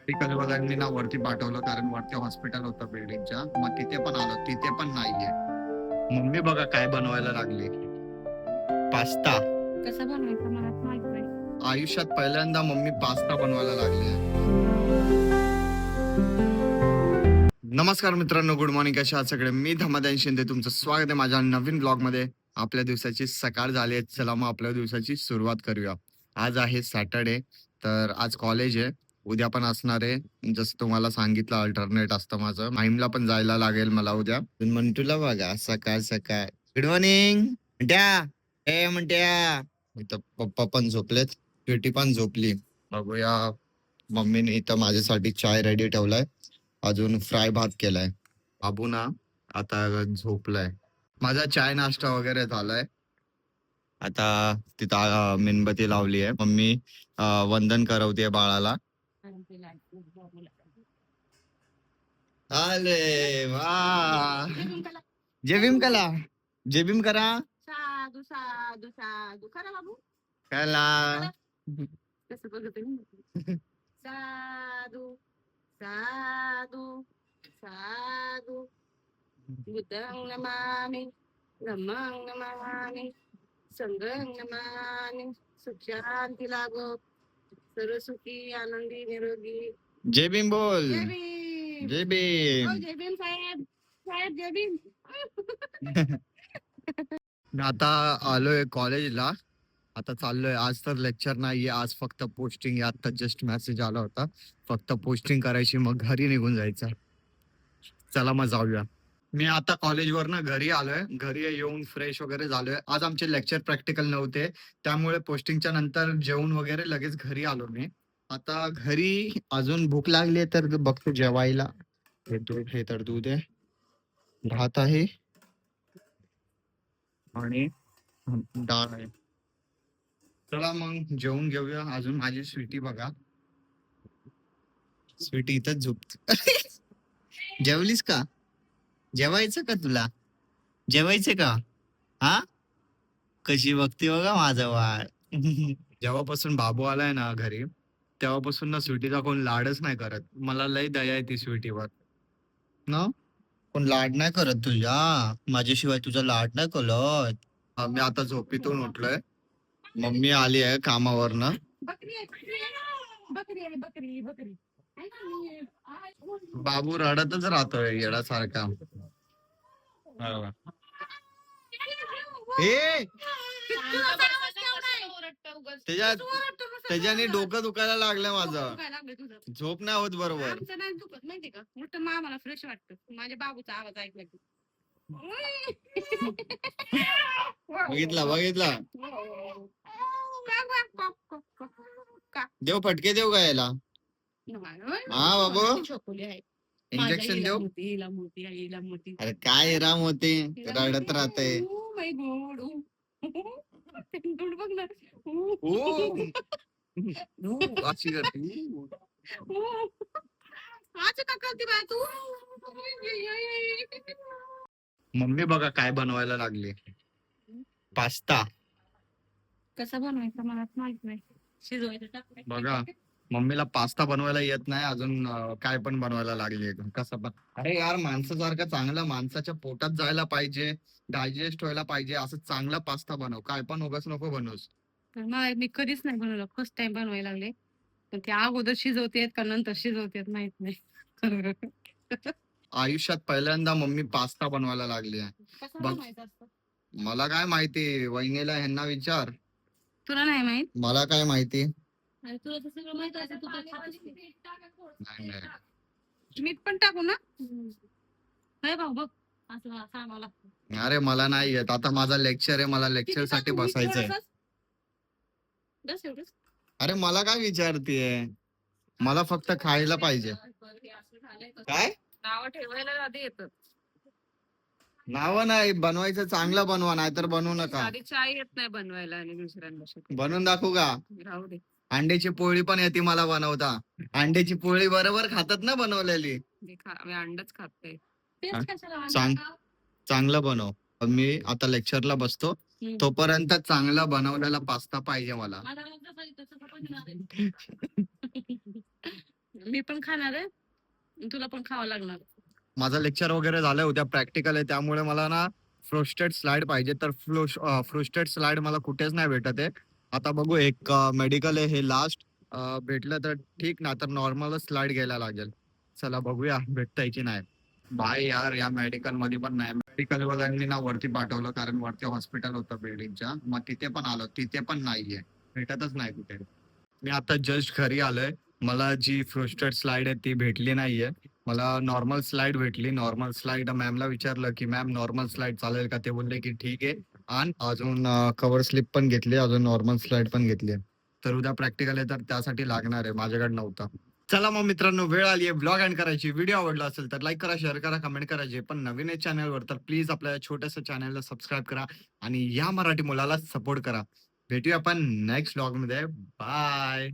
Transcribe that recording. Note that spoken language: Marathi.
मेडिकलवाल्यांनी ना वरती पाठवलं, कारण वरती हॉस्पिटल होतं बिल्डिंगच्या. मग तिथे पण आलो, तिथे पण नाहीये. मम्मी बघा काय बनवायला लागली, पास्ता. कसं बनवायचं मला माहित नाही. आयुष्यात पहिल्यांदा मम्मी पास्ता बनवायला लागली. नमस्कार मित्रांनो, गुड मॉर्निंग. कशा आहात सगळे? मी धमादान शिंदे, तुमचं स्वागत आहे माझ्या नवीन ब्लॉग मध्ये. आपल्या दिवसाची सकाळ झाली आहे, चला मग आपल्या दिवसाची सुरुवात करूया. आज आहे सॅटर्डे, तर आज कॉलेज आहे, उद्या पण असणार आहे. जसं तुम्हाला सांगितलं, अल्टरनेट असतं माझं. माईमला पण जायला लागेल मला उद्या. मंटूला बघा सकाळ सकाळ गुड मॉर्निंग म्हणत्या, ए म्हणत्या. इथं पप्पा पण झोपलेत, स्वीटी पण झोपली. बघूया. मम्मीने इथं माझ्यासाठी चाय रेडी ठेवलाय, अजून फ्राय भात केलाय. बाबू ना आता झोपलाय. माझा चाय नाश्ता वगैरे झालाय. आता तिथं मेणबत्ती लावली आहे. मम्मी वंदन करवते बाळाला. अरे वा, जय भीम कला, जय भीम करा. साधू साधू साधू करा बाबू. कला. कसं बघत साधू साधू साधू बुद्धं नमामि धम्मं नमामि संघं नमामि. सुख शांती लागो, सर्व सुखी आनंदी निरोगी. जय भीम बोल. जय भीम. जय भीम. जय भीम साहेब, साहेब जय भीम. आता आलोय कॉलेजला, आता चाललोय. आज तर लेक्चर नाहीये, आज फक्त पोस्टिंग. आता जस्ट मेसेज आला होता, फक्त पोस्टिंग करायची, मग घरी निघून जायचं. चला मग जाऊया. मी आता कॉलेजवर ना घरी आलोय, घरी येऊन फ्रेश वगैरे झालोय. आज आमचे लेक्चर प्रॅक्टिकल नव्हते, त्यामुळे पोस्टिंगच्या नंतर जेवण वगैरे लगेच घरी आलो मी. आता घरी अजून भूक लागली तर बघतो जेवायला. हे तर दूध आहे, भात आहे आणि डाळ आहे. चला मग जेवून घेऊया. अजून माझी स्वीटी बघा, स्वीटी इथंच झोपते. जेवलीस का? जेवायचं का तुला? जेवायचं का? हा, कशी बघते बघा माझं वाळ. जेव्हापासून बाबू आलाय ना घरी, तेव्हापासून ना स्वीटीचा कोण लाडच नाही करत. मला लय दया आहे ती स्वीटीवर ना. कोण लाड नाही करत तुझ्या, माझ्याशिवाय तुझा लाड नाही करत. मी आता झोपीतून उठलोय, मम्मी आली आहे कामावरनं. बकरी आहे, बकरी आहे, बकरी बकरी. बाबू रडतच राहतोय येडासारखा. ए, त्याच्याने डोकं दुखायला लागलं माझं, झोप नाही होत बरोबर. आमचं नाही दुखत माहिती का, उलट मामाला फ्रेश वाटतं माझ्या बाबूचा आवाज ऐकला की. बघितला बघितला, देव फटके देऊ का याला? हा बाबू, छोकुली आहे. इंजेक्शन देऊ? हिला मोठी आहे, हिला मोठी. अरे काय राम होते, रडत राहते. बघ ना. अशी करते. का करते बाय तू? मम्मी बघा काय बनवायला लागली, पास्ता. कसं बनवायचं मला माहित नाही. शिजवायचं टाकायचं. बघा, मम्मीला पास्ता बनवायला येत नाही अजून, काय पण बनवायला लागली. कसं पण, अरे यार, माणसासारखं चांगलं माणसाच्या पोटात जायला पाहिजे, डायजेस्ट व्हायला पाहिजे, असं चांगला पास्ता बनव. काय पण उगाच नको बनवूस. मी कधीच नाही बनवलं, फर्स्ट टाइम बनवायला लागले. पण ते अगोदर शिजवतेत का नंतर शिजवतेत माहित नाही. आयुष्यात पहिल्यांदा मम्मी पास्ता बनवायला लागली आहे. कसं बघ. बनवायचं असतं? मला काय माहिती, वहिनीला ह्यांना विचार. तुला नाही माहित? मला काय माहिती. आणि तुला तर सगळं माहित असेल, तू तर खातच नाही. नाही नाही. मीठ पण टाकू ना? नाही भाऊ बघ, असं सांगावं लागतं. अरे मला नाही येत, आता माझा लेक्चर आहे, मला लेक्चर साठी बसायचंय. बस एवढंच. अरे मला काय विचारतीये, मला फक्त खायला पाहिजे. काय नाव ठेवायला आधी येतं. नाव नाही बनवायचं, चांगलं बनवा, नाहीतर बनवू नका. आधी चाय येत नाही बनवायला आणि दुसऱ्यांना बनवून दाखवू का? राहू दे. अंड्याची पोळी पण येते मला बनवता. अंड्याची पोळी बरोबर खातात ना बनवलेली. मी अंडच खाते. चांगलं बनव. मी आता लेक्चरला बसतो, तोपर्यंत चांगला बनवलेला पास्ता पाहिजे मला. मी पण खाणार आहे. तुला पण खावं लागणार. माझं लेक्चर वगैरे झालं, उद्या प्रॅक्टिकल आहे, त्यामुळे मला ना फ्रोस्टेड स्लाइड पाहिजे. तर फ्रोस्टेड स्लाइड मला कुठेच नाही भेटत आहे. आता बघू, एक मेडिकल आहे हे लास्ट, भेटलं तर ठीक, ना तर नॉर्मलच स्लाइड घ्यायला लागेल. चला बघूया भेटतंय की नाही. भाई यार, या मेडिकल मध्ये पण नाही. मेडिकल वाल्यांनी ना वरती पाठवलं, कारण वरती हॉस्पिटल होतं बिल्डिंगच्या, मग तिथे पण आलो, तिथे पण नाहीये, भेटतच नाही कुठे. मी आता जस्ट घरी आलोय. मला जी फ्रोस्टेड स्लाइड आहे ती भेटली नाहीये. मला नॉर्मल स्लाइड भेटली. नॉर्मल स्लाइड मॅमला विचारलं की मॅम नॉर्मल स्लाइड चालेल का? ते बोलले की ठीक आहे. आणि अजून कव्हर स्लिप पण घेतली, अजून नॉर्मल स्लाइड पण घेतली. तर उद्या प्रॅक्टिकल आहे, तर त्यासाठी लागणार आहे, माझ्याकडे नव्हता. चला मग मित्रांनो, वेळ आली आहे ब्लॉग एंड करायची. व्हिडिओ आवडला असेल तर लाईक करा, शेअर करा, कमेंट करा. जे पण नवीन आहे चॅनलवर, तर प्लीज आपल्या छोट्याशा चॅनलला सबस्क्राईब करा आणि या मराठी मुलाला सपोर्ट करा. भेटूया आपण नेक्स्ट ब्लॉग मध्ये. बाय.